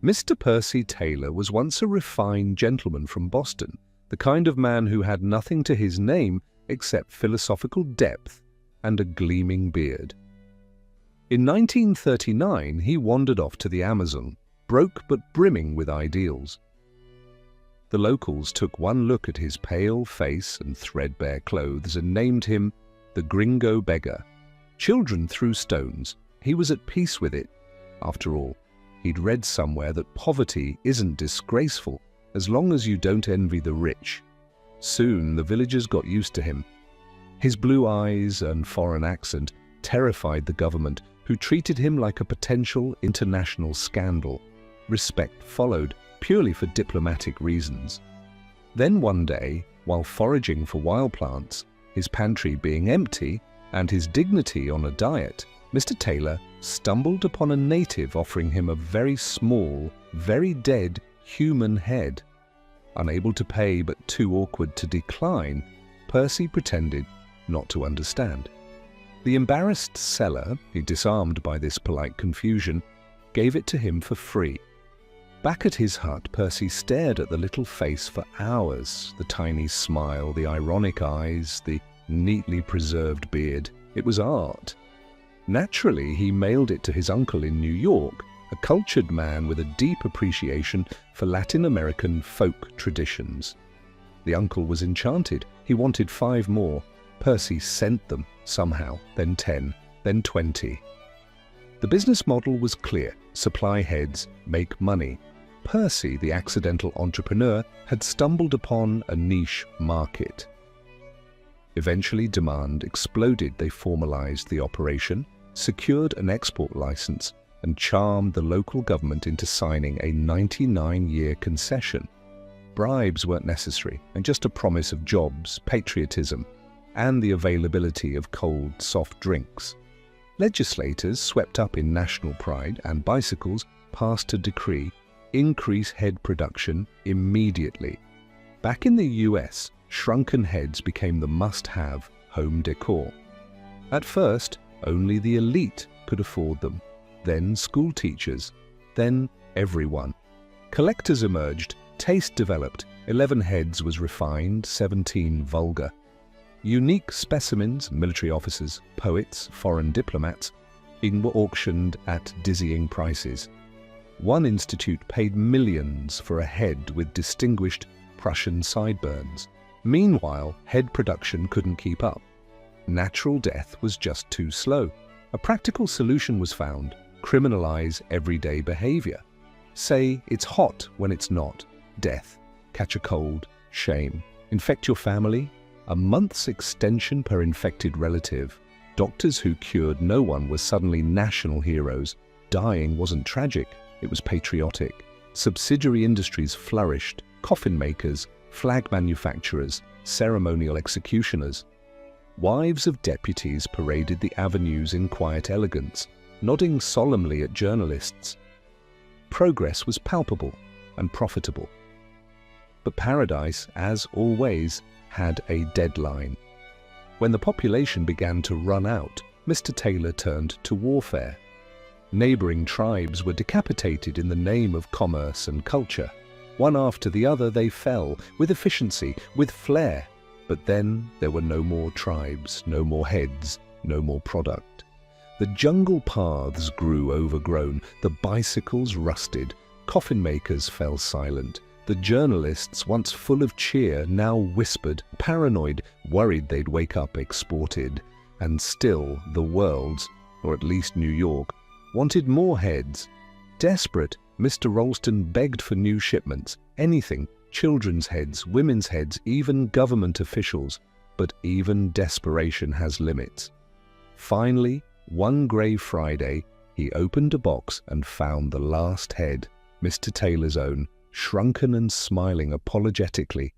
Mr. Percy Taylor was once a refined gentleman from Boston, the kind of man who had nothing to his name except philosophical depth and a gleaming beard. In 1939, he wandered off to the Amazon, broke but brimming with ideals. The locals took one look at his pale face and threadbare clothes and named him the Gringo Beggar. Children threw stones. He was at peace with it. After all, he'd read somewhere that poverty isn't disgraceful as long as you don't envy the rich. Soon the villagers got used to him. His blue eyes and foreign accent terrified the government, who treated him like a potential international scandal. Respect followed, purely for diplomatic reasons. Then one day, while foraging for wild plants, his pantry being empty and his dignity on a diet, Mr. Taylor stumbled upon a native offering him a very small, very dead human head. Unable to pay but too awkward to decline, Percy pretended not to understand. The embarrassed seller, disarmed by this polite confusion, gave it to him for free. Back at his hut, Percy stared at the little face for hours, the tiny smile, the ironic eyes, the neatly preserved beard. It was art. Naturally, he mailed it to his uncle in New York, a cultured man with a deep appreciation for Latin American folk traditions. The uncle was enchanted. He wanted 5 more. Percy sent them, somehow, then 10, then 20. The business model was clear: supply heads, make money. Percy, the accidental entrepreneur, had stumbled upon a niche market. Eventually, demand exploded. They formalized the operation, secured an export license, and charmed the local government into signing a 99-year concession. Bribes weren't necessary, and just a promise of jobs, patriotism, and the availability of cold, soft drinks. Legislators, swept up in national pride and bicycles, passed a decree: increase head production immediately. Back in the US, shrunken heads became the must-have home decor. At first, only the elite could afford them, then school teachers, then everyone. Collectors emerged, taste developed, 11 heads was refined, 17 vulgar. Unique specimens, military officers, poets, foreign diplomats, were auctioned at dizzying prices. One institute paid millions for a head with distinguished Prussian sideburns. Meanwhile, head production couldn't keep up. Natural death was just too slow. A practical solution was found: criminalize everyday behavior. Say it's hot when it's not. Death. Catch a cold. Shame. Infect your family. A month's extension per infected relative. Doctors who cured no one were suddenly national heroes. Dying wasn't tragic, it was patriotic. Subsidiary industries flourished: coffin makers, flag manufacturers, ceremonial executioners. Wives of deputies paraded the avenues in quiet elegance, nodding solemnly at journalists. Progress was palpable and profitable. But paradise, as always, had a deadline. When the population began to run out, Mr. Taylor turned to warfare. Neighboring tribes were decapitated in the name of commerce and culture. One after the other they fell, with efficiency, with flair. But then there were no more tribes, no more heads, no more product. The jungle paths grew overgrown, the bicycles rusted, coffin makers fell silent. The journalists, once full of cheer, now whispered, paranoid, worried they'd wake up exported. And still the world's, or at least New York, wanted more heads. Desperate, Mr. Ralston begged for new shipments, anything, children's heads, women's heads, even government officials. But even desperation has limits. Finally, one grey Friday, he opened a box and found the last head, Mr. Taylor's own, shrunken and smiling apologetically,